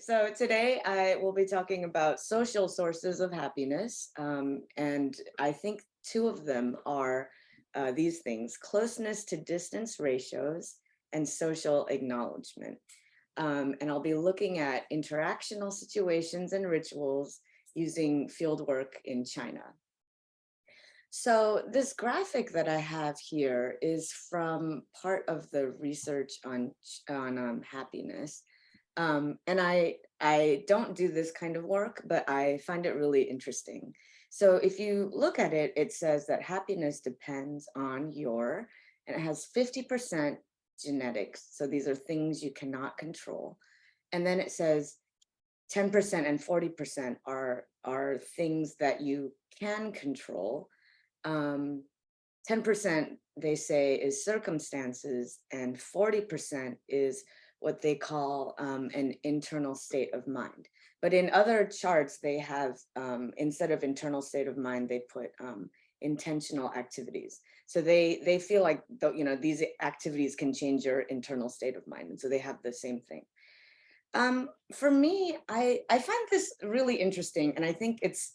So today I will be talking about social sources of happiness. And I think two of them are these things: closeness to distance ratios and social acknowledgement. And I'll be looking at interactional situations and rituals using fieldwork in China. So this graphic that I have here is from part of the research on happiness. And I don't do this kind of work, but I find it really interesting. So if you look at it, it says that happiness depends on and it has 50% genetics. So these are things you cannot control. And then it says 10% and 40% are things that you can control. 10% they say is circumstances, and 40% is what they call an internal state of mind. But in other charts, they have, instead of internal state of mind, they put intentional activities. So they feel like, these activities can change your internal state of mind. And so they have the same thing. For me, I find this really interesting. And I think it's,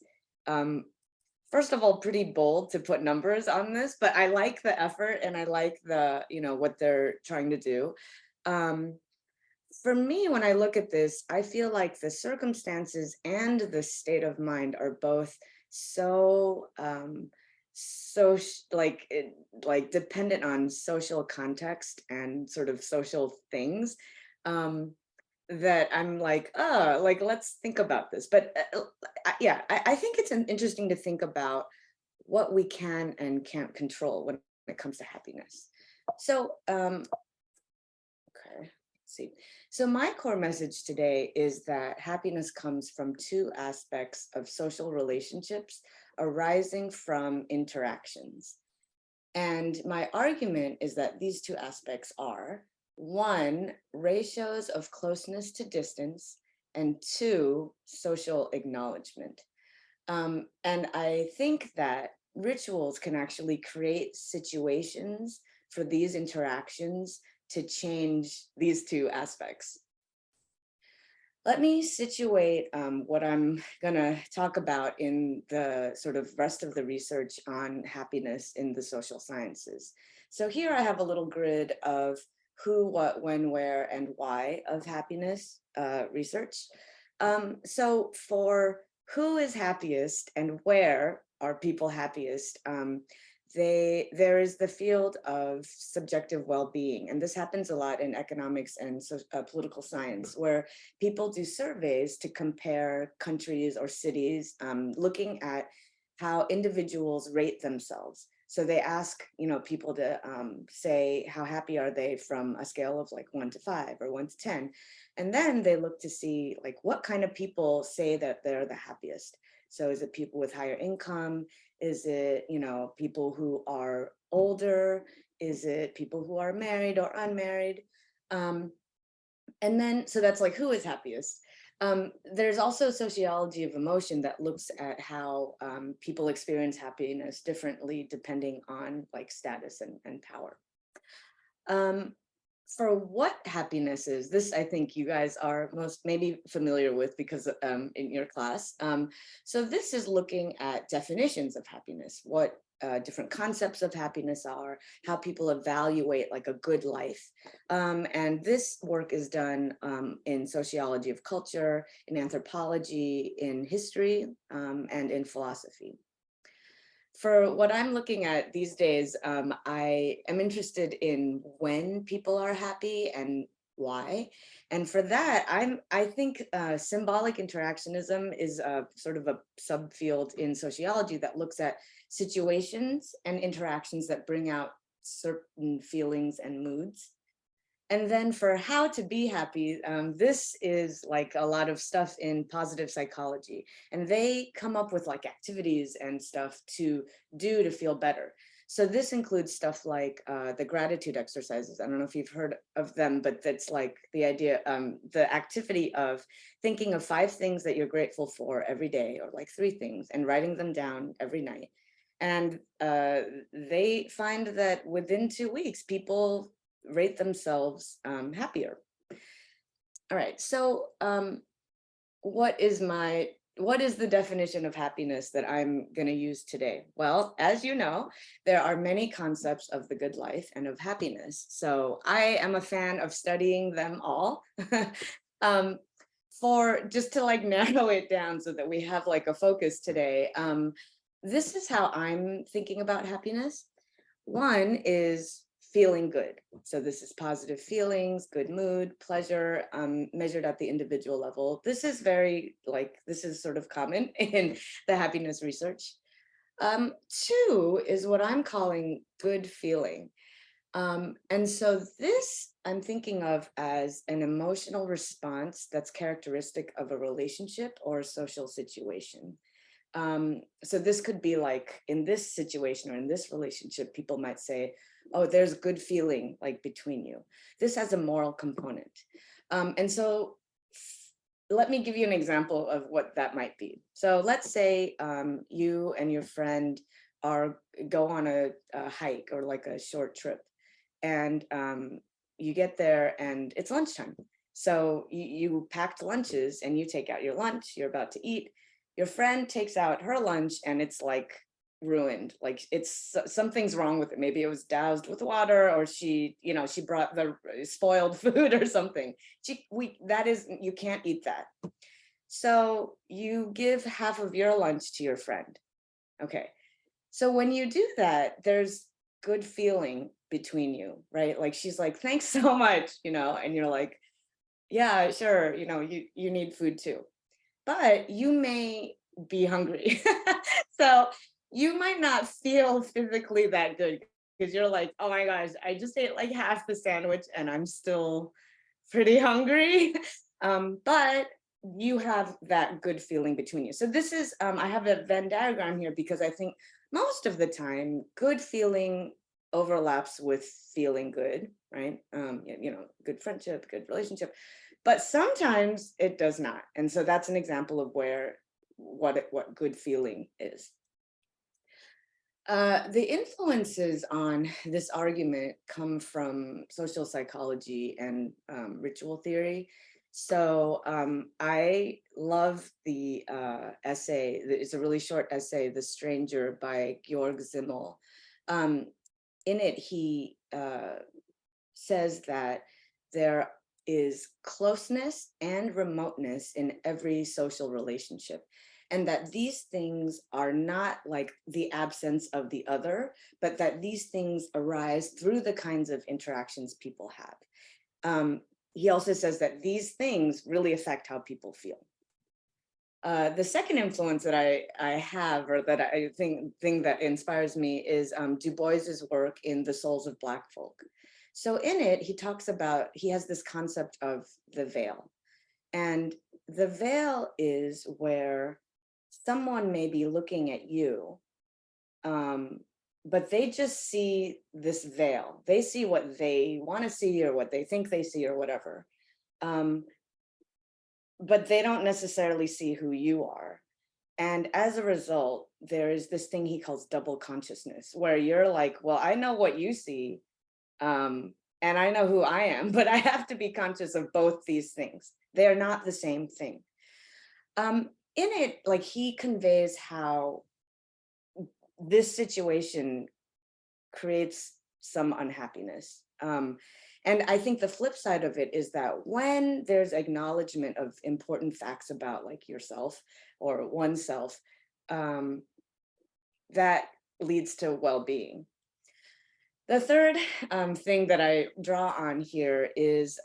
first of all, pretty bold to put numbers on this, but I like the effort and I like what they're trying to do. For me, when I look at this, I feel like the circumstances and the state of mind are both so like dependent on social context and sort of social things, that I'm like, oh, like, let's think about this. But yeah, I think it's interesting to think about what we can and can't control when it comes to happiness. So, okay, let's see. So my core message today is that happiness comes from two aspects of social relationships arising from interactions. And my argument is that these two aspects are: one, ratios of closeness to distance, and two, social acknowledgement. And I think that rituals can actually create situations for these interactions to change these two aspects. Let me situate what I'm gonna talk about in the sort of rest of the research on happiness in the social sciences. So here I have a little grid of who, what, when, where, and why of happiness research. So for who is happiest and where are people happiest, there is the field of subjective well-being, and this happens a lot in economics and political science, where people do surveys to compare countries or cities, looking at how individuals rate themselves. So they ask, people to say how happy are they from a scale of like 1 to 5 or 1 to 10, and then they look to see like what kind of people say that they're the happiest. So is it people with higher income? Is it, people who are older? Is it people who are married or unmarried? And then, so that's like who is happiest. There's also sociology of emotion that looks at how people experience happiness differently depending on like status and power. For what happiness is, this I think you guys are most maybe familiar with because in your class. So this is looking at definitions of happiness, what different concepts of happiness are, how people evaluate like a good life. And this work is done in sociology of culture, in anthropology, in history, and in philosophy. For what I'm looking at these days, I am interested in when people are happy and why. And for that, I think symbolic interactionism is a sort of a subfield in sociology that looks at situations and interactions that bring out certain feelings and moods. And then for how to be happy, this is like a lot of stuff in positive psychology. And they come up with like activities and stuff to do to feel better. So this includes stuff like the gratitude exercises. I don't know if you've heard of them, but that's like the idea, the activity of thinking of 5 things that you're grateful for every day, or like 3 things, and writing them down every night. And they find that within 2 weeks, people rate themselves happier. All right, so what is the definition of happiness that I'm going to use today? Well, as you know, there are many concepts of the good life and of happiness. So I am a fan of studying them all. um, for just to like narrow it down so that we have like a focus today. This is how I'm thinking about happiness. One is feeling good. So this is positive feelings, good mood, pleasure, measured at the individual level. This is this is sort of common in the happiness research. Two is what I'm calling good feeling. And so this I'm thinking of as an emotional response that's characteristic of a relationship or a social situation. So this could be like in this situation or in this relationship, people might say, oh, there's good feeling like between you. This has a moral component. And so let me give you an example of what that might be. So let's say you and your friend go on a hike or like a short trip, and you get there and it's lunchtime. So you packed lunches and you take out your lunch, you're about to eat. Your friend takes out her lunch and it's like ruined, like something's wrong with it. Maybe it was doused with water, or she brought the spoiled food or something. You can't eat that. So you give half of your lunch to your friend. Okay. So when you do that, there's good feeling between you, right? Like she's like, thanks so much, and you're like, yeah, sure, you need food too. But you may be hungry. So you might not feel physically that good because you're like, oh my gosh, I just ate like half the sandwich and I'm still pretty hungry. But you have that good feeling between you. So this is, I have a Venn diagram here because I think most of the time, good feeling overlaps with feeling good, right? Good friendship, good relationship. But sometimes it does not. And so that's an example of what good feeling is. The influences on this argument come from social psychology and ritual theory. So I love the essay. It's a really short essay, The Stranger by Georg Simmel. In it, he says that there is closeness and remoteness in every social relationship, and that these things are not like the absence of the other, but that these things arise through the kinds of interactions people have. He also says that these things really affect how people feel. The second influence that I have, or that I think that inspires me, is Du Bois's work in The Souls of Black Folk. So in it, he has this concept of the veil. And the veil is where someone may be looking at you, but they just see this veil. They see what they want to see or what they think they see or whatever. But they don't necessarily see who you are. And as a result, there is this thing he calls double consciousness, where you're like, well, I know what you see, and I know who I am, but I have to be conscious of both these things. They are not the same thing. In it, like, he conveys how this situation creates some unhappiness. And I think the flip side of it is that when there's acknowledgement of important facts about like yourself or oneself, that leads to well-being. The third thing that I draw on here is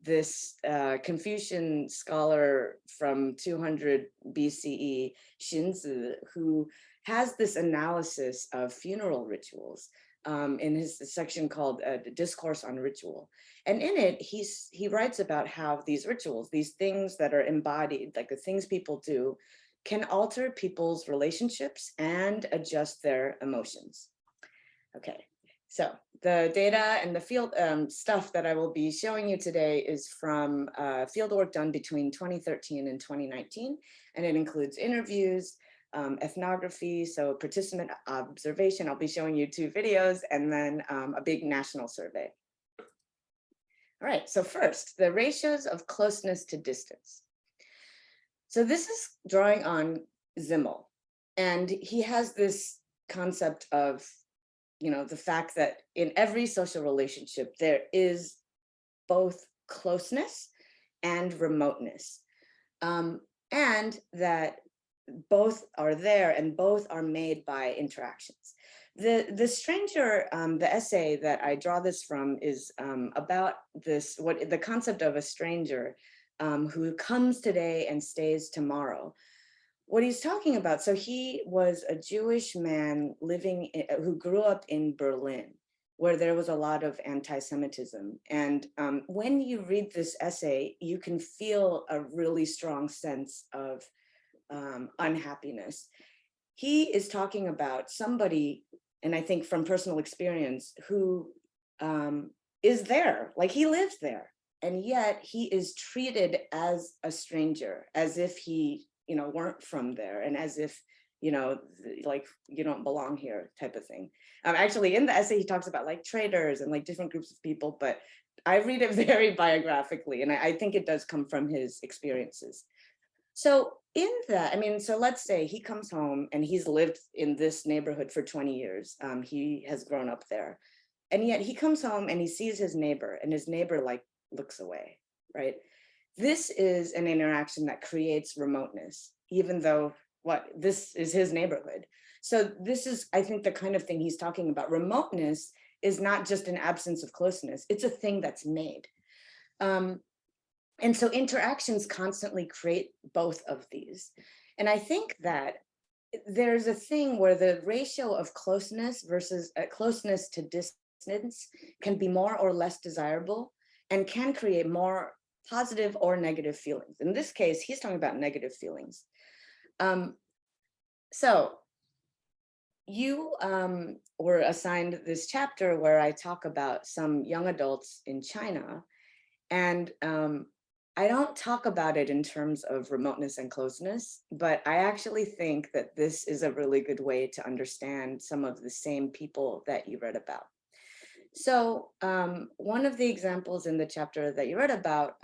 this Confucian scholar from 200 BCE, Xunzi, who has this analysis of funeral rituals in his section called Discourse on Ritual. And in it, he writes about how these rituals, these things that are embodied, like the things people do, can alter people's relationships and adjust their emotions. Okay. So the data and the field stuff that I will be showing you today is from field work done between 2013 and 2019, and it includes interviews, ethnography, so participant observation. I'll be showing you 2 videos, and then a big national survey. All right, so first, the ratios of closeness to distance. So this is drawing on Zimmel, and he has this concept of, the fact that in every social relationship, there is both closeness and remoteness, and that both are there and both are made by interactions. The stranger, the essay that I draw this from is about what the concept of a stranger who comes today and stays tomorrow. What he's talking about, so he was a Jewish man who grew up in Berlin, where there was a lot of anti-Semitism. And when you read this essay, you can feel a really strong sense of unhappiness. He is talking about somebody, and I think from personal experience, who is there, like he lives there, and yet he is treated as a stranger, as if he, weren't from there, and as if, like you don't belong here type of thing. Actually, in the essay, he talks about like traders and like different groups of people, but I read it very biographically, and I think it does come from his experiences. So in that, so let's say he comes home and he's lived in this neighborhood for 20 years. He has grown up there. And yet he comes home and he sees his neighbor, and his neighbor like looks away, right? This is an interaction that creates remoteness, even though this is his neighborhood. So this is, I think, the kind of thing he's talking about. Remoteness is not just an absence of closeness, it's a thing that's made. And so interactions constantly create both of these. And I think that there's a thing where the ratio of closeness versus closeness to distance can be more or less desirable and can create more positive or negative feelings. In this case, he's talking about negative feelings. So you were assigned this chapter where I talk about some young adults in China, and I don't talk about it in terms of remoteness and closeness, but I actually think that this is a really good way to understand some of the same people that you read about. So one of the examples in the chapter that you read about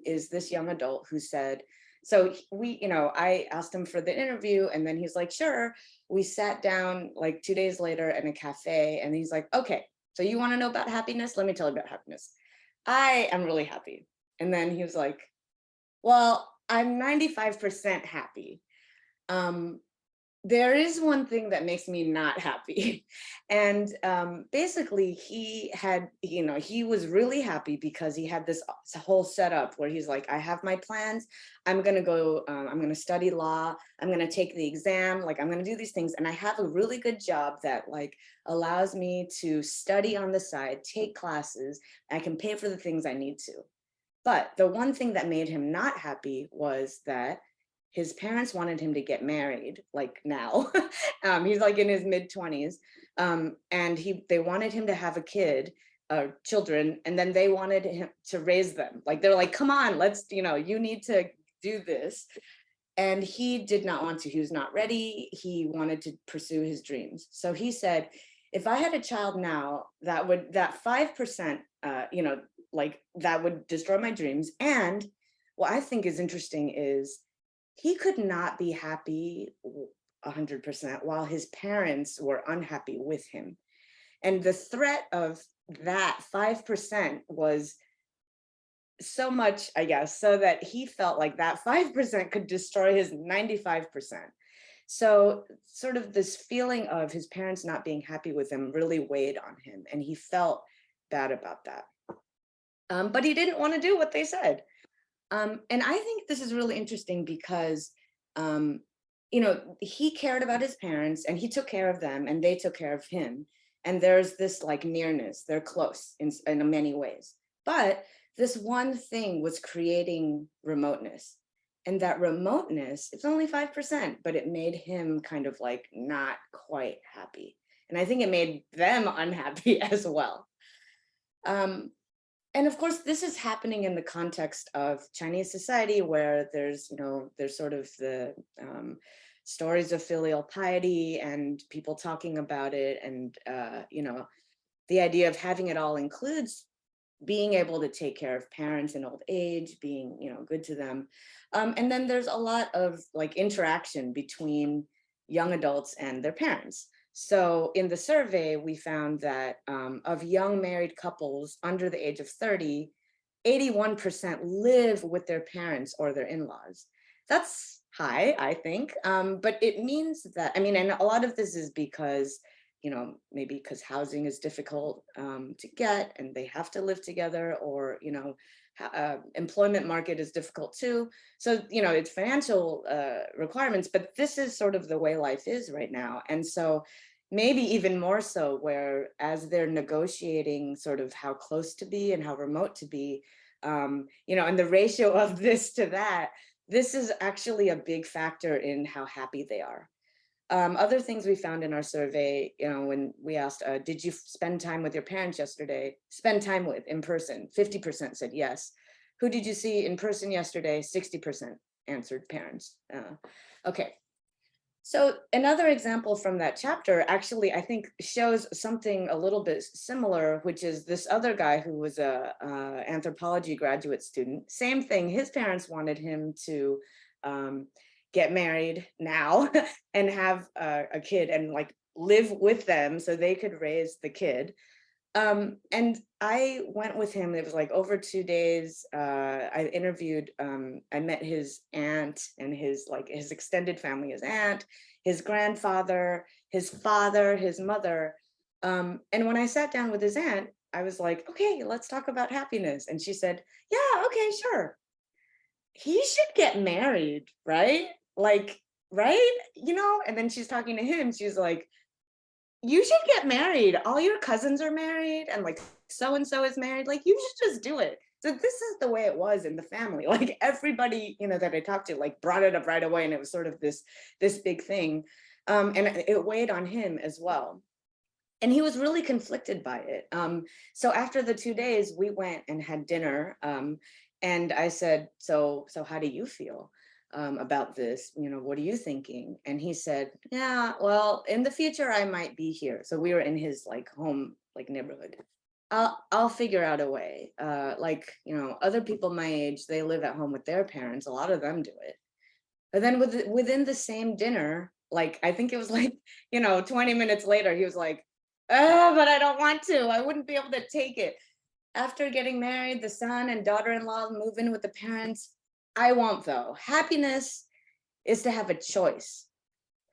is this young adult who said, so I asked him for the interview, and then he's like, sure. We sat down like 2 days later in a cafe, and he's like, okay, so you want to know about happiness? Let me tell you about happiness. I am really happy. And then he was like, well, I'm 95% happy. There is one thing that makes me not happy. And basically he was really happy because he had this whole setup where he's like, I have my plans. I'm going to study law. I'm going to take the exam. Like, I'm going to do these things. And I have a really good job that like allows me to study on the side, take classes. I can pay for the things I need to. But the one thing that made him not happy was that his parents wanted him to get married, like now. He's like in his mid-20s, and they wanted him to have a kid, children, and then they wanted him to raise them. Like they're like, come on, let's, you need to do this. And he did not want to. He was not ready. He wanted to pursue his dreams. So he said, if I had a child now, that 5%, like that would destroy my dreams. And what I think is interesting is he could not be happy 100% while his parents were unhappy with him. And the threat of that 5% was so much, I guess, so that he felt like that 5% could destroy his 95%. So sort of this feeling of his parents not being happy with him really weighed on him, and he felt bad about that. But he didn't want to do what they said. And I think this is really interesting because, he cared about his parents and he took care of them and they took care of him. And there's this like nearness, they're close in many ways. But this one thing was creating remoteness. And that remoteness, it's only 5%, but it made him kind of like not quite happy. And I think it made them unhappy as well. And of course, this is happening in the context of Chinese society, where there's sort of the stories of filial piety and people talking about it. And, the idea of having it all includes being able to take care of parents in old age, being, good to them. And then there's a lot of like interaction between young adults and their parents. So in the survey, we found that of young married couples under the age of 30, 81% live with their parents or their in-laws. That's high, I think. But it means that, I mean, and a lot of this is because, maybe because housing is difficult to get and they have to live together, or, employment market is difficult too. So, it's financial requirements, but this is sort of the way life is right now. And so maybe even more so, where as they're negotiating sort of how close to be and how remote to be, and the ratio of this to that, this is actually a big factor in how happy they are. Other things we found in our survey, when we asked, did you spend time with your parents yesterday? Spend time with in person, 50% said yes. Who did you see in person yesterday? 60% answered parents. Okay. So another example from that chapter actually, I think, shows something a little bit similar, which is this other guy who was a anthropology graduate student. Same thing. His parents wanted him to get married now and have a kid and like live with them so they could raise the kid. And I went with him. It was like over 2 days. I interviewed, I met his aunt and his extended family, his aunt, his grandfather, his father, his mother. And when I sat down with his aunt, I was like, okay, let's talk about happiness. And she said, yeah, okay, sure. He should get married, right? Like, right? And then she's talking to him. She's like, you should get married. All your cousins are married, and like so-and-so is married. Like, you should just do it. So this is the way it was in the family. Like everybody, that I talked to, like brought it up right away. And it was sort of this big thing. And it weighed on him as well. And he was really conflicted by it. So after the 2 days, we went and had dinner. And I said, so how do you feel about this? What are you thinking? And he said, yeah, well, in the future, I might be here. So we were in his like home, like neighborhood. I'll figure out a way. Other people my age, they live at home with their parents. A lot of them do it. But then within the same dinner, like, I think it was like, 20 minutes later, he was like, oh, but I don't want to. I wouldn't be able to take it. After getting married, the son and daughter-in-law move in with the parents. I won't, though. Happiness is to have a choice.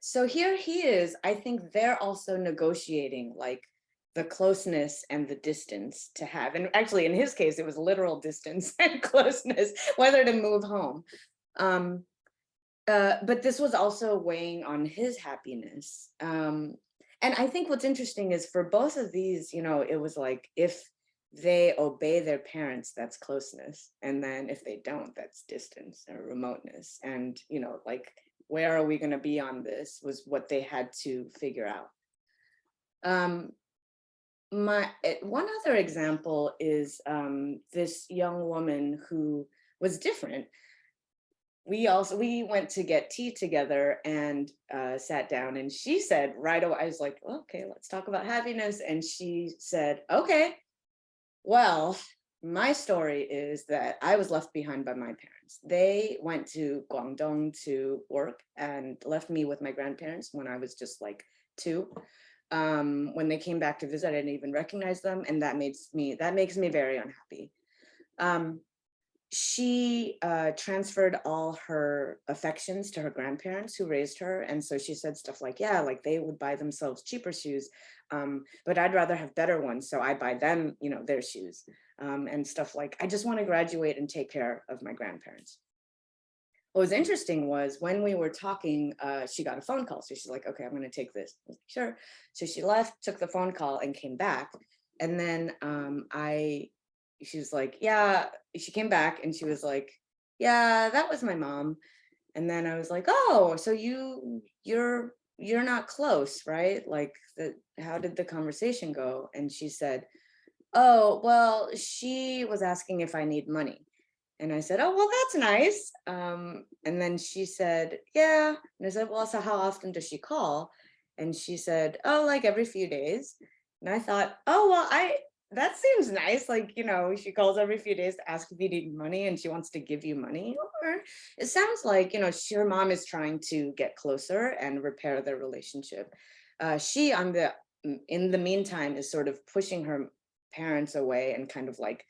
So here he is. I think they're also negotiating like the closeness and the distance to have. And actually, in his case, it was literal distance and closeness, whether to move home. But this was also weighing on his happiness. And I think what's interesting is for both of these, it was like, if they obey their parents, that's closeness. And then if they don't, that's distance or remoteness. And, like, where are we going to be on this was what they had to figure out. One other example is this young woman who was different. We went to get tea together and sat down, and she said right away, I was like, okay, let's talk about happiness. And she said, okay, well, my story is that I was left behind by my parents. They went to Guangdong to work and left me with my grandparents when I was just like 2. When they came back to visit, I didn't even recognize them, and that makes me very unhappy. She transferred all her affections to her grandparents who raised her. And so she said stuff like, yeah, like they would buy themselves cheaper shoes, but I'd rather have better ones. So I buy them, their shoes, and stuff like, I just want to graduate and take care of my grandparents. What was interesting was when we were talking, she got a phone call. So she's like, okay, I'm going to take this. I was like, sure. So she left, took the phone call, and came back. And then she was like, yeah, she came back and she was like, yeah, that was my mom. And then I was like, oh, so you're not close, right? Like, how did the conversation go? And she said, oh, well, she was asking if I need money. And I said, oh, well, that's nice. And then she said, yeah. And I said, well, so how often does she call? And she said, oh, like every few days. And I thought, oh, well, that seems nice. Like, she calls every few days to ask if you need money and she wants to give you money. Or it sounds like, her mom is trying to get closer and repair their relationship. She, in the meantime, is sort of pushing her parents away and kind of like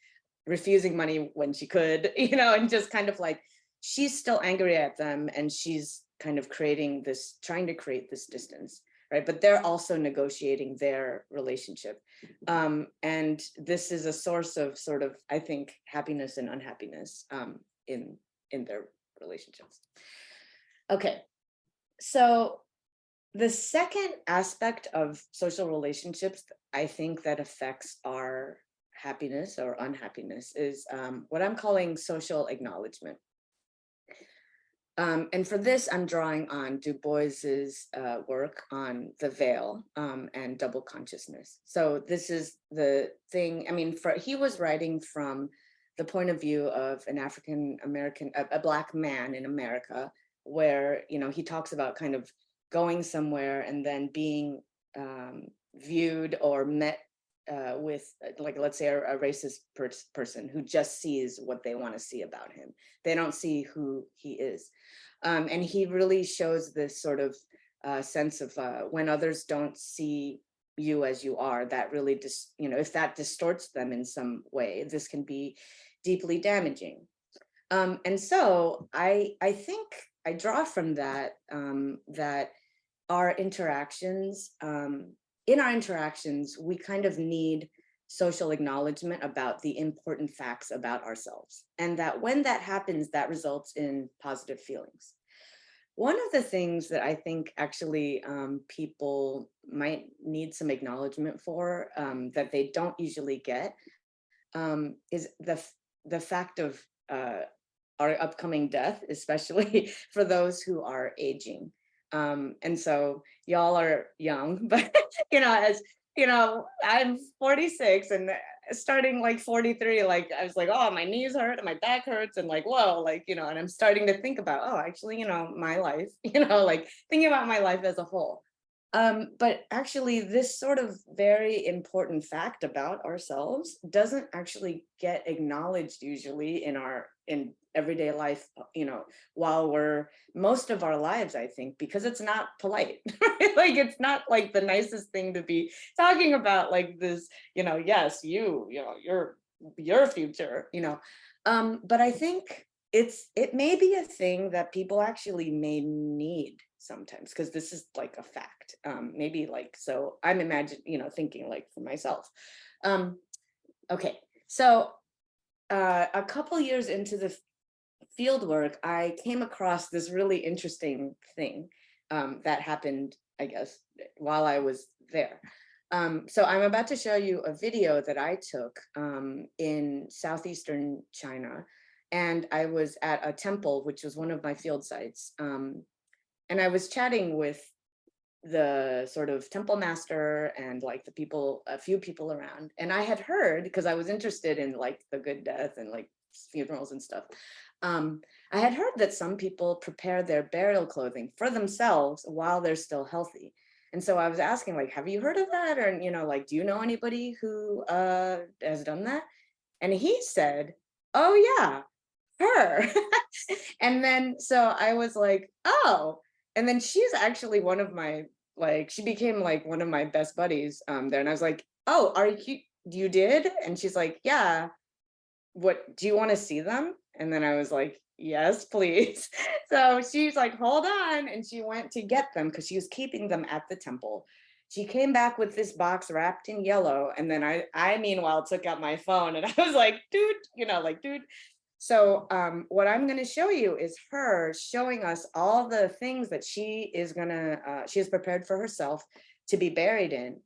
refusing money when she could, and just kind of like, she's still angry at them and she's kind of trying to create this distance. Right. But they're also negotiating their relationship. And this is a source of sort of, I think, happiness and unhappiness in their relationships. Okay. So the second aspect of social relationships, I think, that affects our happiness or unhappiness is what I'm calling social acknowledgement. And for this, I'm drawing on Du Bois's work on the veil and double consciousness. So this is the thing, I mean, he was writing from the point of view of an African American, a Black man in America, where, he talks about kind of going somewhere and then being viewed or met with, like, let's say a racist person who just sees what they want to see about him. They don't see who he is. And he really shows this sort of sense of when others don't see you as you are, that really if that distorts them in some way, this can be deeply damaging. And so I think I draw from that that our interactions, in our interactions, we kind of need social acknowledgement about the important facts about ourselves. And that when that happens, that results in positive feelings. One of the things that I think actually people might need some acknowledgement for that they don't usually get is the fact of our upcoming death, especially for those who are aging. And so y'all are young, but as I'm 46 and starting like 43, like I was like, oh, my knees hurt and my back hurts and like, whoa, like, and I'm starting to think about, oh, actually, my life, like thinking about my life as a whole. But actually, this sort of very important fact about ourselves doesn't actually get acknowledged usually in everyday life, while most of our lives, I think, because it's not polite, right? Like, it's not like the nicest thing to be talking about, like this, yes, your future, but I think it may be a thing that people actually may need sometimes, because this is like a fact. Maybe like, so I'm thinking like for myself. Okay, so a couple years into the field work, I came across this really interesting thing that happened, I guess, while I was there. So I'm about to show you a video that I took in southeastern China. And I was at a temple, which was one of my field sites. And I was chatting with the sort of temple master and like a few people around. And I had heard, because I was interested in like the good death and like funerals and stuff. I had heard that some people prepare their burial clothing for themselves while they're still healthy. And so I was asking, like, have you heard of that? Or, like, do you know anybody who has done that? And he said, oh yeah, her. And then so I was like, oh, and then she's actually one of my, like, she became like one of my best buddies there. And I was like, oh, you did? And she's like, yeah. What, do you want to see them? And then I was like, yes, please. So she's like, hold on. And she went to get them because she was keeping them at the temple. She came back with this box wrapped in yellow. And then I meanwhile took out my phone and I was like, dude. So what I'm going to show you is her showing us all the things that she has prepared for herself to be buried in.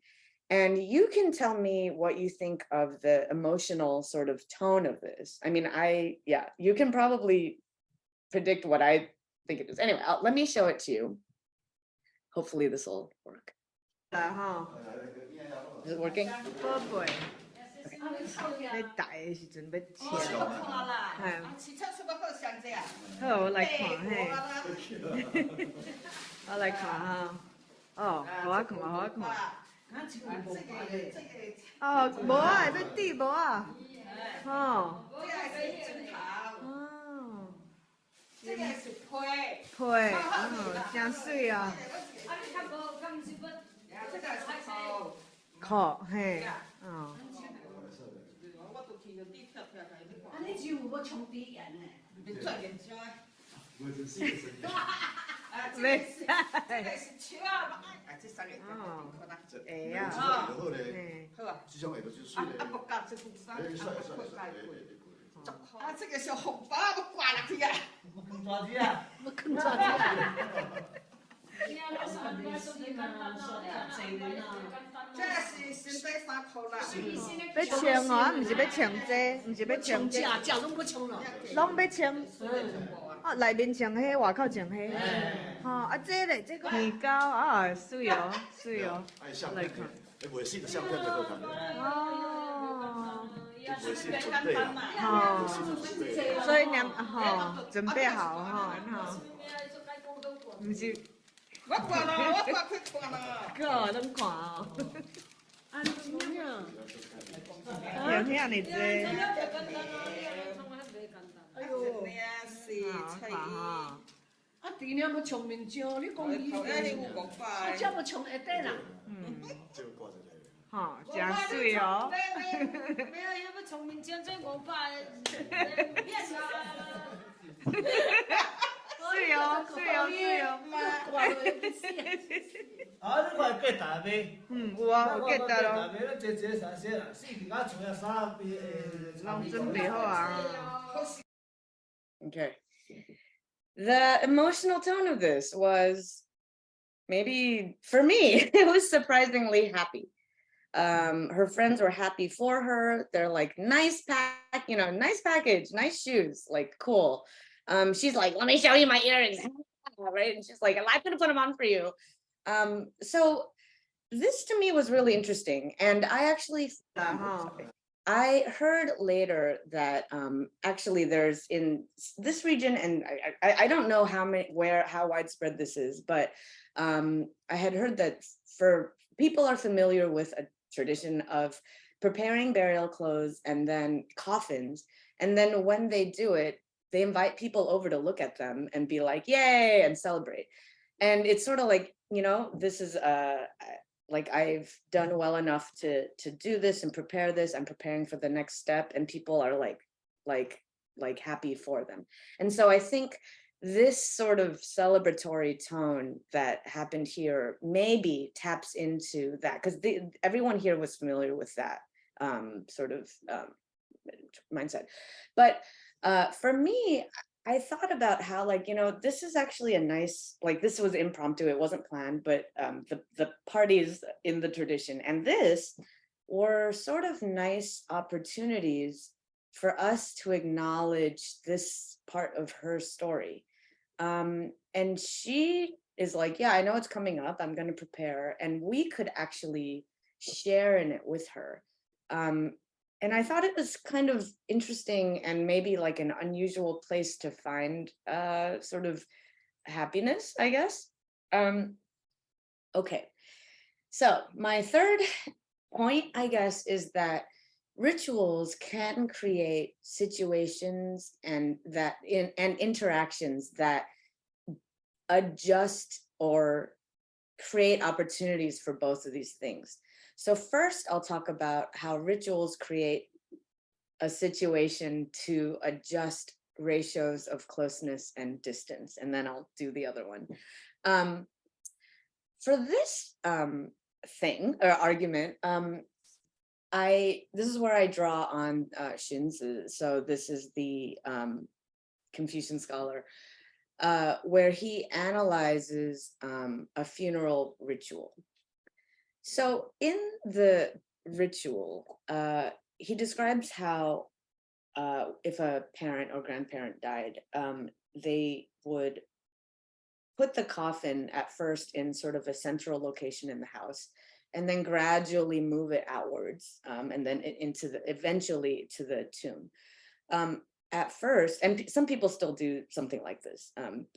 And you can tell me what you think of the emotional sort of tone of this. I mean, you can probably predict what I think it is. Anyway, let me show it to you. Hopefully this will work. Is it working?宝贝，你大的时阵要切，好，我来看嘿，我来看哈，哦，好我看，好我看。哦，无啊，要滴无啊？哦。哦。这个是配，配，真水啊！这个是扣，靠，嘿，哦。我都去到地跳跳开始看。你只有我充电眼呢？你赚点钱。没这个是笑啊！这三个可能。会啊。好啊。这种会都就是水的。不搞这副衫，这个小红包我挂了去啊！我肯抓子啊！我肯抓子啊！这是新买衫裤啦。要穿哦，毋是要穿这，毋是要穿这。脚拢不冲了。拢要穿。哦，内面穿迄，外口穿迄。吼，啊，这咧，这个皮膏啊，水哦，水哦。来看。微信的相片就够看的。哦。微信准备了。吼，所以准备好吼，毋是。我挂了，我挂快挂了。个拢看哦。啊，怎么样？有遐尼济。哎呦，是菜。啊，弟娘要冲面椒，你讲伊。啊，这要冲下底啦。这个挂着来。吼，真水哦。没有，要冲面椒这500面啊。水哦，水哦，水哦。啊，你快结大未？有啊，有结大咯。你这三些啦，4件厝啊3边拢准备好啊。Okay. The emotional tone of this was maybe for me, it was surprisingly happy. Her friends were happy for her. They're like, nice nice package, nice shoes, like cool. She's like, let me show you my earrings, right? And she's like, I'm gonna put them on for you. So this to me was really interesting. And I actually, I heard later that actually there's in this region, and I don't know how widespread this is, but I had heard that for people are familiar with a tradition of preparing burial clothes and then coffins. And then when they do it, they invite people over to look at them and be like, yay, and celebrate. And it's sort of like, this is like I've done well enough to do this and prepare this. I'm preparing for the next step, and people are like happy for them. And so I think this sort of celebratory tone that happened here maybe taps into that, because everyone here was familiar with that sort of mindset. But for me, I thought about how, this is actually a nice, this was impromptu, it wasn't planned, but the parties in the tradition and this were sort of nice opportunities for us to acknowledge this part of her story. And she is like, yeah, I know it's coming up, I'm going to prepare. And we could actually share in it with her. And I thought it was kind of interesting and maybe like an unusual place to find sort of happiness, I guess. Okay, so my third point, I guess, is that rituals can create situations and interactions that adjust or create opportunities for both of these things. So first, I'll talk about how rituals create a situation to adjust ratios of closeness and distance, and then I'll do the other one. For this thing or argument, this is where I draw on Xunzi. So this is the Confucian scholar, where he analyzes a funeral ritual. So in the ritual, he describes how if a parent or grandparent died, they would put the coffin at first in sort of a central location in the house, and then gradually move it outwards, and then eventually to the tomb. at first, and some people still do something like this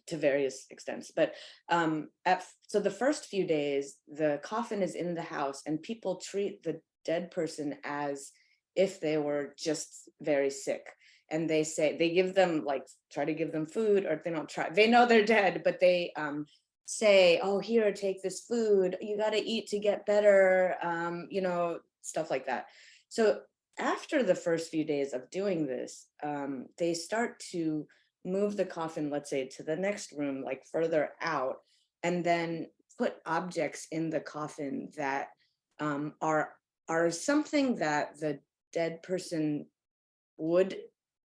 to various extents, but so the first few days, the coffin is in the house and people treat the dead person as if they were just very sick. And they say, they give them, like, try to give them food, or they don't try, they know they're dead, but they say, oh, here, take this food, you got to eat to get better, you know, stuff like that. So after the first few days of doing this, they start to move the coffin, let's say, to the next room, like further out, and then put objects in the coffin that are something that the dead person would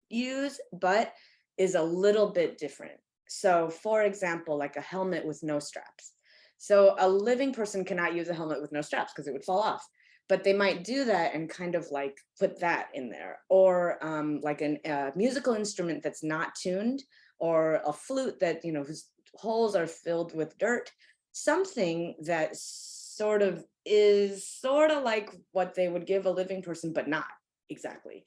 use, but is a little bit different. So for example, like a helmet with no straps. So a living person cannot use a helmet with no straps because it would fall off, but they might do that and kind of like put that in there. Or like a musical instrument that's not tuned, or a flute that, you know, whose holes are filled with dirt, something that sort of is sort of like what they would give a living person, but not exactly.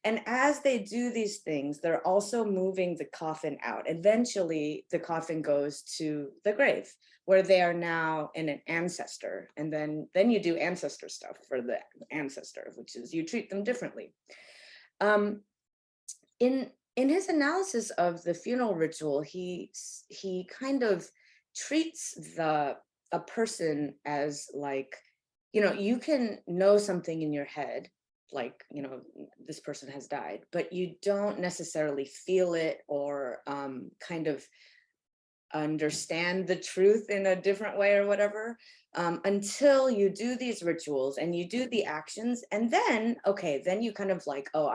And as they do these things, they're also moving the coffin out. Eventually, the coffin goes to the grave, where they are now in an ancestor. And then you do ancestor stuff for the ancestor, which is you treat them differently. In his analysis of the funeral ritual, he kind of treats a person as like, you know, you can know something in your head, like, you know, this person has died, but you don't necessarily feel it or kind of understand the truth in a different way or whatever, until you do these rituals and you do the actions. And then, okay, then you kind of like, oh,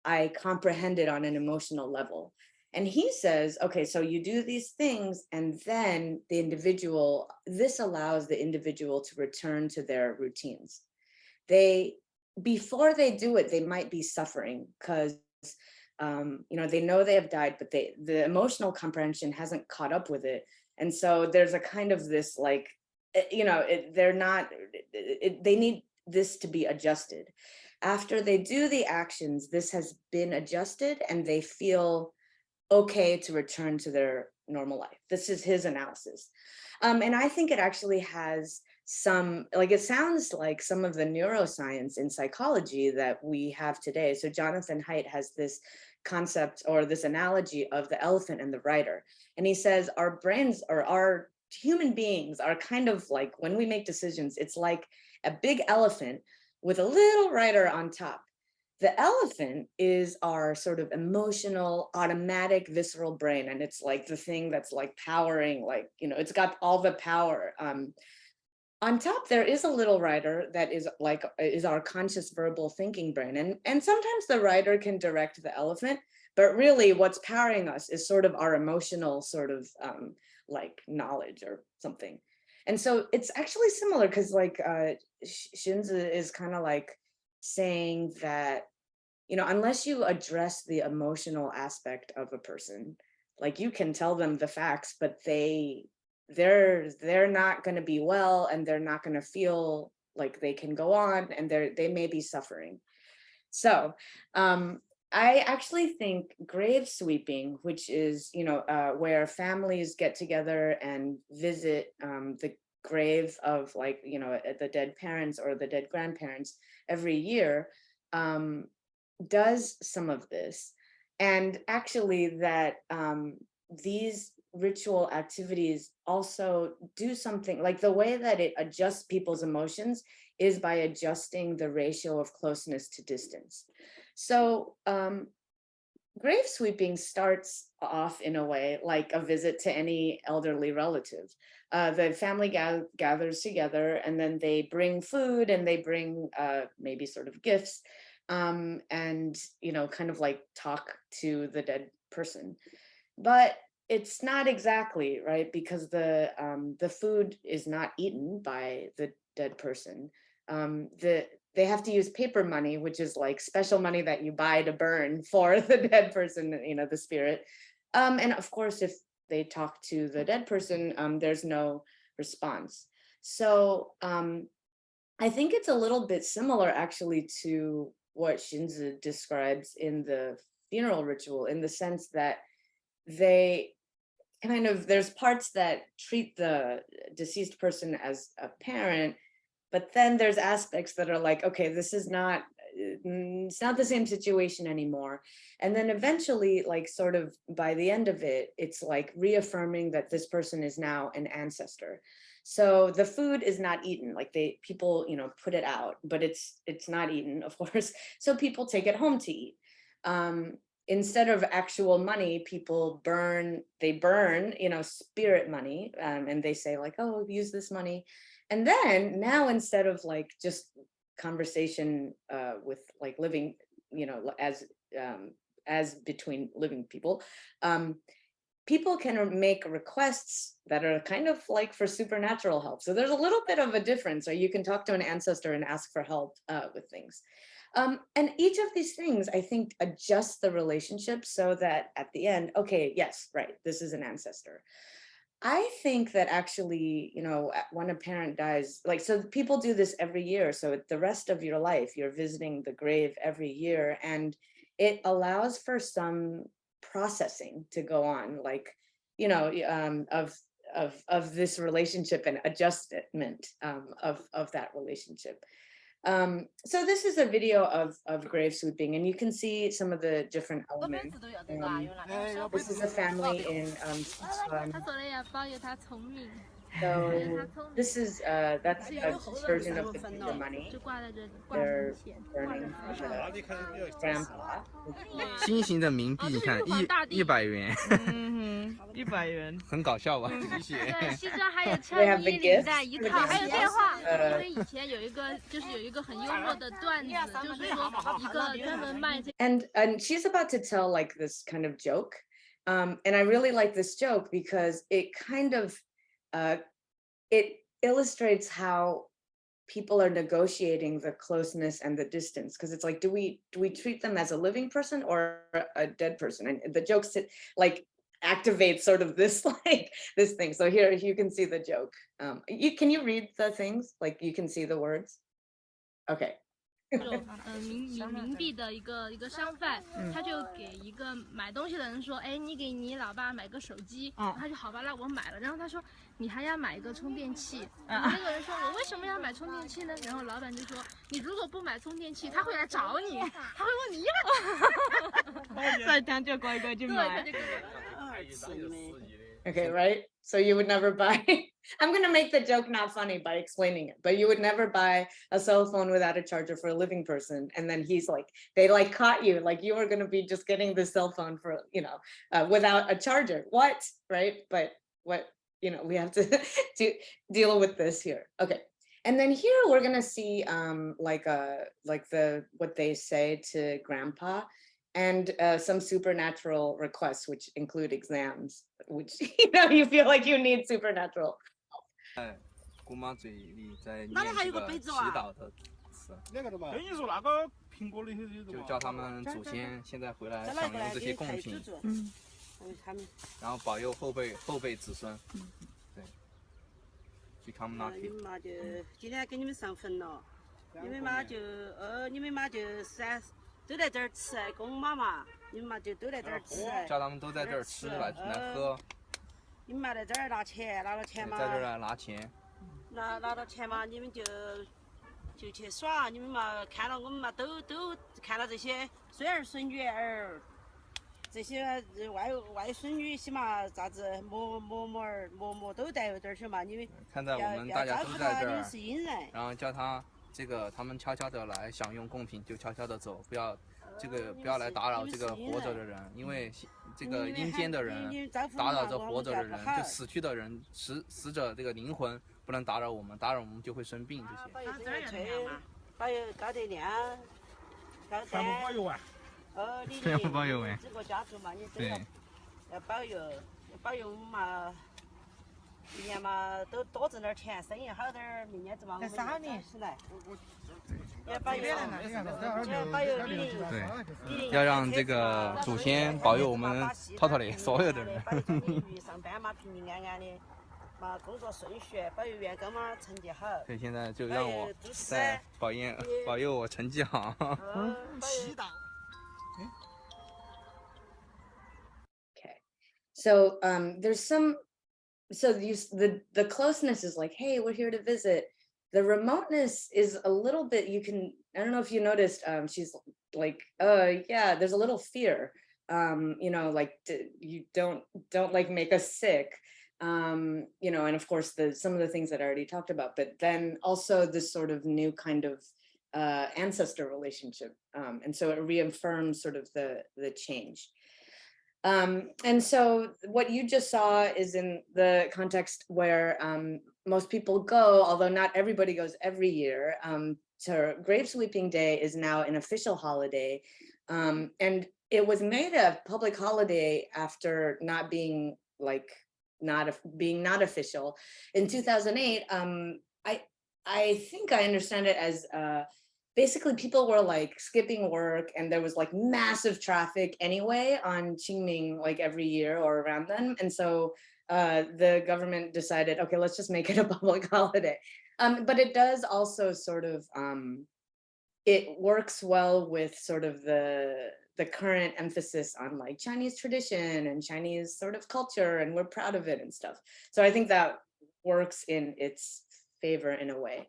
I comprehend it on an emotional level. And he says, okay, so you do these things, and then the individual, this allows the individual to return to their routines. Before they do it, they might be suffering because you know, they know they have died, but the emotional comprehension hasn't caught up with it. And so there's a kind of this like, you know, they need this to be adjusted. After they do the actions, this has been adjusted and they feel okay to return to their normal life. This is his analysis. And I think it actually has some, like, it sounds like some of the neuroscience in psychology that we have today. So Jonathan Haidt has this concept or this analogy of the elephant and the rider. And he says our brains, or our human beings, are kind of like, when we make decisions, it's like a big elephant with a little rider on top. The elephant is our sort of emotional, automatic, visceral brain. And it's like the thing that's like powering, like, you know, it's got all the power. On top, there is a little rider that is like, is our conscious verbal thinking brain. And sometimes the rider can direct the elephant, but really what's powering us is sort of our emotional sort of like knowledge or something. And so it's actually similar because like Shinzi is kind of like saying that, you know, unless you address the emotional aspect of a person, like you can tell them the facts, but they're not going to be well, and they're not going to feel like they can go on, and they may be suffering. So I actually think grave sweeping, which is, you know, where families get together and visit the grave of, like, you know, the dead parents or the dead grandparents every year, does some of this. And actually that these ritual activities also do something, like the way that it adjusts people's emotions is by adjusting the ratio of closeness to distance. So grave sweeping starts off in a way like a visit to any elderly relative. The family gathers together, and then they bring food, and they bring maybe sort of gifts, and, you know, kind of like talk to the dead person. But it's not exactly right, because the food is not eaten by the dead person. They have to use paper money, which is like special money that you buy to burn for the dead person, you know, the spirit. And of course, if they talk to the dead person, there's no response. So I think it's a little bit similar actually to what Shinzi describes in the funeral ritual, in the sense that they there's parts that treat the deceased person as a parent, but then there's aspects that are like, okay, this is not, it's not the same situation anymore. And then eventually, like sort of by the end of it, it's like reaffirming that this person is now an ancestor. So the food is not eaten, like people, put it out, but it's not eaten, of course. So people take it home to eat. Instead of actual money, people burn, spirit money, and they say like, oh, use this money. And then now, instead of like just conversation with like living, as between living people, people can make requests that are kind of like for supernatural help. So there's a little bit of a difference, or you can talk to an ancestor and ask for help with things. And each of these things, I think, adjusts the relationship so that at the end, okay, yes, right, this is an ancestor. I think that actually, when a parent dies, like, so people do this every year. So the rest of your life, you're visiting the grave every year, and it allows for some processing to go on, like, of this relationship and adjustment of that relationship. So this is a video of grave sweeping, and you can see some of the different elements. This is a family in Sichuan. So this is that's a version of the money they're burning for the grandpa. 新型的冥币，你看100元，100元，很搞笑吧？谢谢。对，西装还有衬衣领带一套，还有电话。因为以前有一个很幽默的段子，就是说一个专门卖这。And she's about to tell like this kind of joke, and I really like this joke because it kind of it illustrates how people are negotiating the closeness and the distance, because it's like, do we treat them as a living person or a dead person? And the jokes like activate sort of this like this thing. So here you can see the joke. Can you read the things? Like you can see the words? Okay. 冥币的一个商贩，他就给一个买东西的人说，哎，你给你老爸买个手机，他就好吧，那我买了。然后他说，你还要买一个充电器。那个人说，我为什么要买充电器呢？然后老板就说，你如果不买充电器，他会来找你，他会问你要。再听就乖乖就买。 Okay, right? So you would never buy, I'm going to make the joke not funny by explaining it, but you would never buy a cell phone without a charger for a living person. And then he's like, they like caught you, like you were going to be just getting the cell phone for, without a charger. What, right? But what, we have to deal with this here. Okay. And then here we're going to see what they say to grandpa. And some supernatural requests, which include exams, which you feel like you need supernatural. 姑妈嘴里在念这个祈祷的词，就叫他们祖先现在回来享用这些贡品，然后保佑后辈子孙，对 ，become lucky。你们妈就今天给你们上坟了，你们妈就都在这儿吃，公妈妈，你们妈就都在这儿吃，叫他们都在这儿吃来喝。你们妈在这儿拿钱，拿了钱嘛，在这儿来拿钱，拿到钱嘛，你们就去耍，你们嘛看到我们嘛都看到这些孙儿孙女儿，这些外孙女些嘛，啥子嬷儿都在这儿去嘛，你们看在我们大家都在这儿，然后叫他。 他们悄悄的来享用贡品，就悄悄的走，不要来打扰这个活着的人，因为这个阴间的人打扰着活着的人，就死去的人死者这个灵魂不能打扰我们，打扰我们就会生病这些。保佑高德亮，高丹，保佑啊！全部保佑哎！整个家族嘛，你对，要保佑我们嘛。 今年嘛，都多挣点钱，生意好点，明年子嘛，我们再起来。要保佑对，要让这个祖先保佑我们涛涛的所有的人。上班嘛，平平安安的，嘛工作顺序，保佑员工嘛成绩好。对，现在就让我在保佑我成绩好。祈祷。So there's some, so the closeness is like, hey, we're here to visit. The remoteness is a little bit, you can, I don't know if you noticed, she's like, yeah, there's a little fear, you know, like you don't like make us sick, you know, and of course some of the things that I already talked about, but then also this sort of new kind of ancestor relationship, and so it reaffirms sort of the change. And so what you just saw is in the context where most people go, although not everybody goes every year. So Grave Sweeping Day is now an official holiday, and it was made a public holiday after not being like not official in 2008. I think I understand it as basically people were like skipping work, and there was like massive traffic anyway on Qingming like every year or around then, and so the government decided, okay, let's just make it a public holiday. But it does also sort of it works well with sort of the current emphasis on like Chinese tradition and Chinese sort of culture, and we're proud of it and stuff. So I think that works in its favor in a way.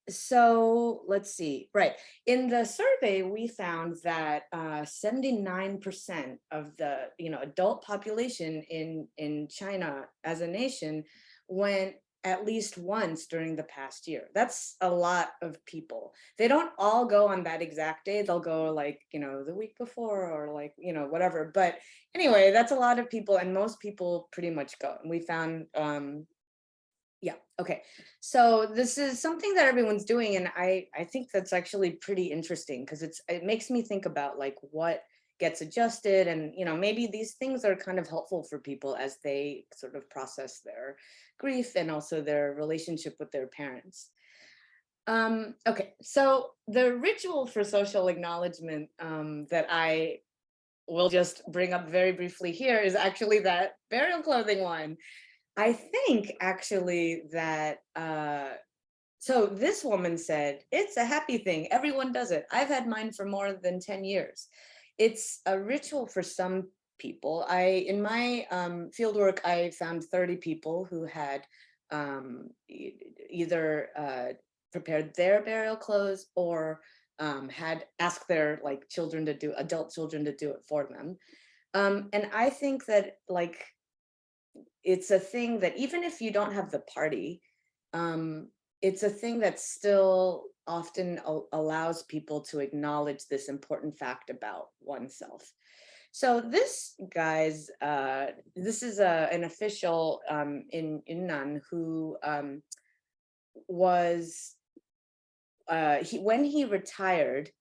So let's see, right. In the survey, we found that 79% of the adult population in China as a nation went at least once during the past year. That's a lot of people. They don't all go on that exact day. They'll go like, the week before or like, whatever. But anyway, that's a lot of people, and most people pretty much go. And we found yeah, okay. So this is something that everyone's doing, and I think that's actually pretty interesting, because it makes me think about like what gets adjusted, and maybe these things are kind of helpful for people as they sort of process their grief and also their relationship with their parents. Okay, so the ritual for social acknowledgement that I will just bring up very briefly here is actually that burial clothing one. I think actually that, so this woman said, it's a happy thing. Everyone does it. I've had mine for more than 10 years. It's a ritual for some people. In my fieldwork, I found 30 people who had either prepared their burial clothes or had asked their adult children to do it for them. And I think that like, it's a thing that even if you don't have the party, it's a thing that still often allows people to acknowledge this important fact about oneself. So this guy's, this is an official in Yunnan who was, when he retired,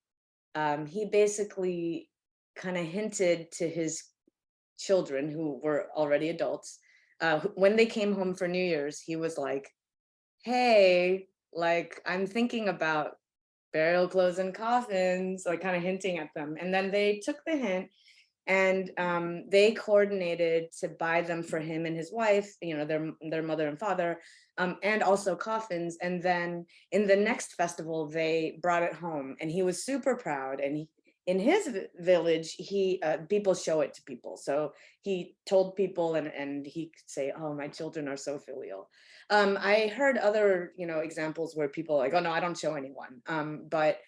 he basically kind of hinted to his children who were already adults, when they came home for New Year's, he was like, hey, like, I'm thinking about burial clothes and coffins, like kind of hinting at them. And then they took the hint, and they coordinated to buy them for him and his wife, their mother and father, and also coffins. And then in the next festival, they brought it home, and he was super proud. And in his village, people show it to people. So he told people, and he could say, oh, my children are so filial. I heard other, examples where people are like, oh no, I don't show anyone. But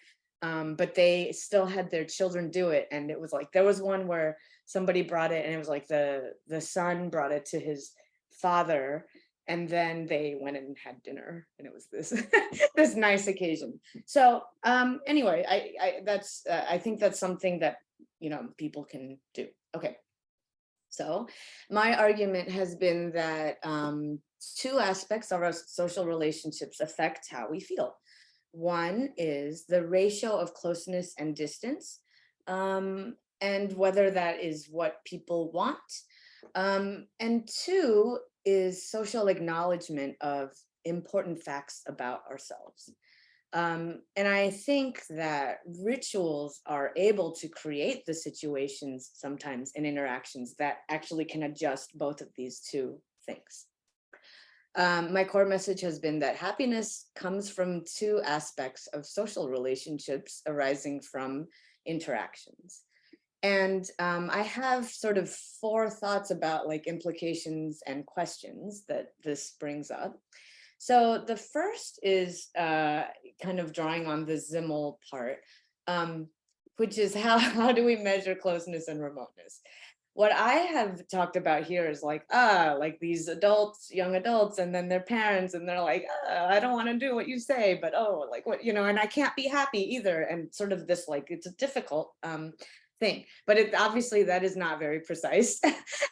they still had their children do it. And it was like, there was one where somebody brought it, and it was like the son brought it to his father, and then they went and had dinner, and it was this this nice occasion. So anyway, I think that's something that people can do. Okay, so my argument has been that two aspects of our social relationships affect how we feel. One is the ratio of closeness and distance, and whether that is what people want. And two is social acknowledgement of important facts about ourselves. And I think that rituals are able to create the situations sometimes in interactions that actually can adjust both of these two things. My core message has been that happiness comes from two aspects of social relationships arising from interactions. And I have sort of 4 thoughts about like implications and questions that this brings up. So the first is kind of drawing on the Zimmel part, which is how do we measure closeness and remoteness? What I have talked about here is like these adults, young adults, and then their parents, and they're like, I don't want to do what you say, but oh, like what, you know, and I can't be happy either. And sort of this, like, it's a difficult thing, but it obviously that is not very precise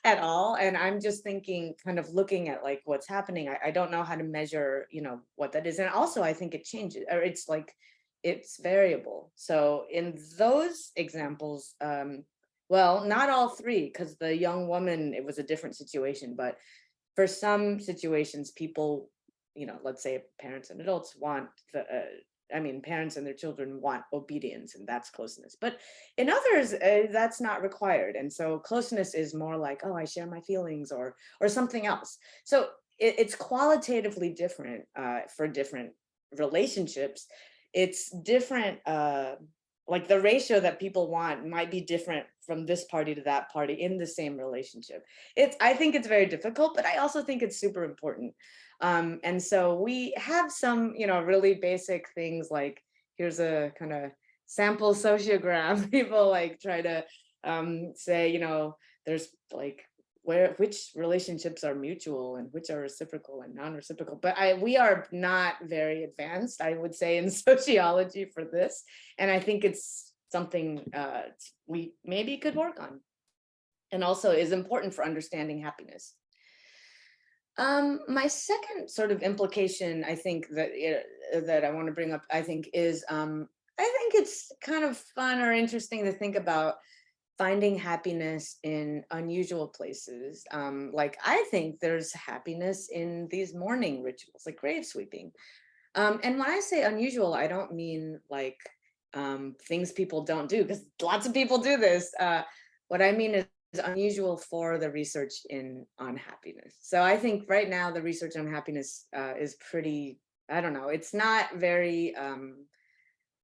at all. And I'm just thinking, kind of looking at like what's happening. I don't know how to measure, you know, what that is. And also I think it changes, or it's like, it's variable. So in those examples, well, not all 3, because the young woman, it was a different situation, but for some situations, people, you know, let's say parents and adults want the, parents and their children want obedience, and that's closeness. But in others, that's not required. And so closeness is more like, oh, I share my feelings, or something else. So it's qualitatively different for different relationships. It's different, like the ratio that people want might be different from this party to that party in the same relationship. I think it's very difficult, but I also think it's super important. And so we have some, you know, really basic things, like here's a kind of sample sociogram. People like try to say, you know, there's like which relationships are mutual and which are reciprocal and non-reciprocal. But we are not very advanced, I would say, in sociology for this. And I think it's something we maybe could work on, and also is important for understanding happiness. My second sort of implication, I think that I want to bring up, I think is, I think it's kind of fun or interesting to think about finding happiness in unusual places. Like I think there's happiness in these mourning rituals, like grave sweeping. And when I say unusual, I don't mean like things people don't do, because lots of people do this. What I mean is unusual for the research on happiness. So I think right now the research on happiness is pretty, I don't know, it's not very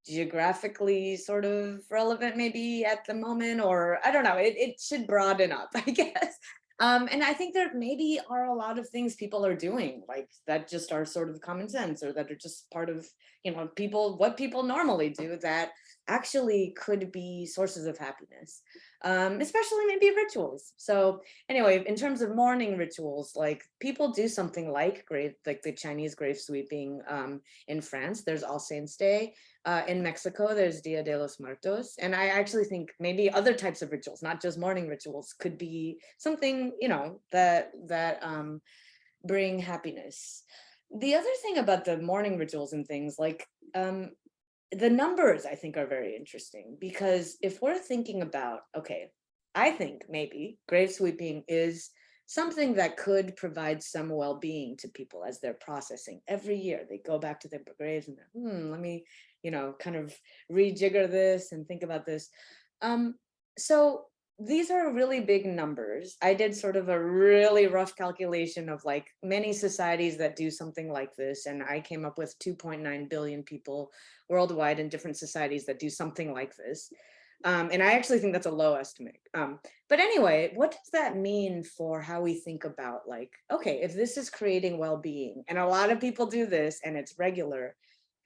geographically sort of relevant maybe at the moment, or I don't know, it should broaden up, I guess. And I think there maybe are a lot of things people are doing like that just are sort of common sense, or that are just part of, you know, what people normally do, that actually could be sources of happiness, especially maybe rituals. So anyway, in terms of mourning rituals, like people do something like the Chinese grave sweeping in France. There's All Saints Day. In Mexico, there's Dia de los Muertos. And I actually think maybe other types of rituals, not just mourning rituals, could be something, you know, that bring happiness. The other thing about the mourning rituals and things, like the numbers, I think, are very interesting, because if we're thinking about, okay, I think maybe grave sweeping is something that could provide some well-being to people as they're processing. Every year they go back to their graves and let me, you know, kind of rejigger this and think about this. So these are really big numbers. I did sort of a really rough calculation of like many societies that do something like this, and I came up with 2.9 billion people worldwide in different societies that do something like this. And I actually think that's a low estimate. But anyway, what does that mean for how we think about, like, okay, if this is creating well-being and a lot of people do this and it's regular,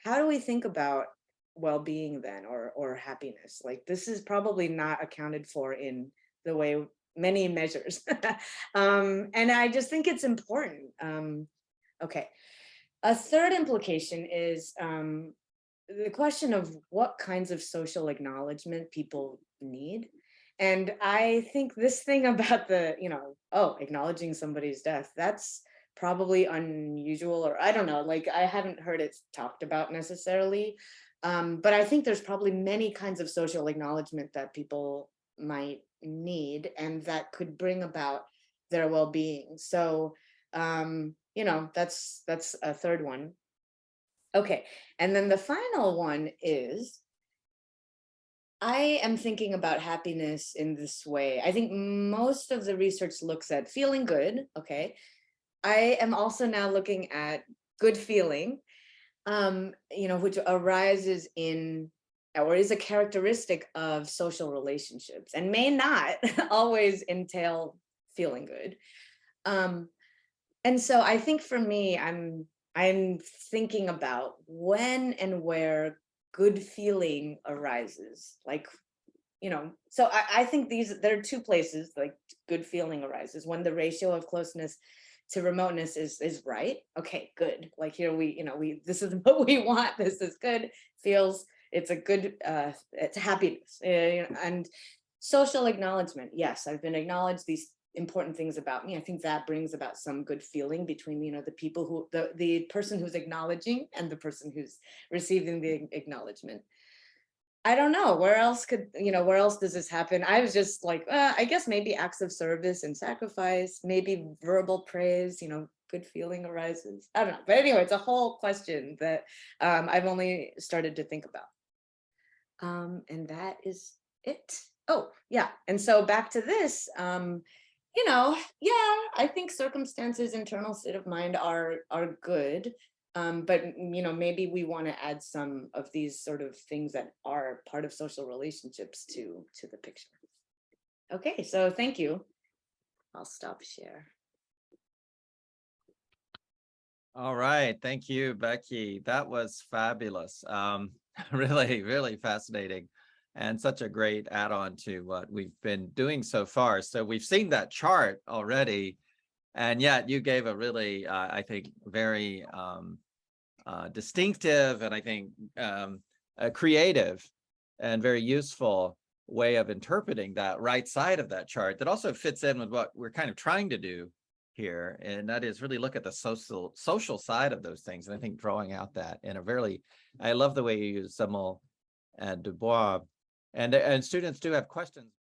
how do we think about well-being then, or happiness? Like, this is probably not accounted for in the way many measures. And I just think it's important. Okay. A third implication is the question of what kinds of social acknowledgement people need. And I think this thing about the, you know, acknowledging somebody's death, that's probably unusual, or I don't know, like I haven't heard it talked about necessarily. But I think there's probably many kinds of social acknowledgement that people might need and that could bring about their well-being. So, you know, that's a third one. Okay, and then the final one is, I am thinking about happiness in this way. I think most of the research looks at feeling good, okay? I am also now looking at good feeling, you know, which arises in or is a characteristic of social relationships and may not always entail feeling good. And so I think for me, I'm thinking about when and where good feeling arises. Like, you know, so I think there are 2 places like good feeling arises when the ratio of closeness to remoteness is right. Okay, good. Like here this is what we want. This is good. Feels it's a good it's happiness. And social acknowledgement. Yes, I've been acknowledged these important things about me. I think that brings about some good feeling between, the people who the person who's acknowledging and the person who's receiving the acknowledgement. I don't know where else where else does this happen? I was just like, I guess maybe acts of service and sacrifice, maybe verbal praise, good feeling arises. I don't know. But anyway, it's a whole question that I've only started to think about. And that is it. Oh, yeah. And so back to this, yeah, I think circumstances, internal state of mind are good. But maybe we want to add some of these sort of things that are part of social relationships to the picture. Okay, so thank you. I'll stop share. All right, thank you, Becky. That was fabulous. Really, really fascinating, and such a great add-on to what we've been doing so far. So we've seen that chart already, and yet you gave a really, I think, very distinctive and I think a creative and very useful way of interpreting that right side of that chart that also fits in with what we're kind of trying to do here, and that is really look at the social side of those things. And I think drawing out that in a very, I love the way you use Semmel and Dubois, and students do have questions.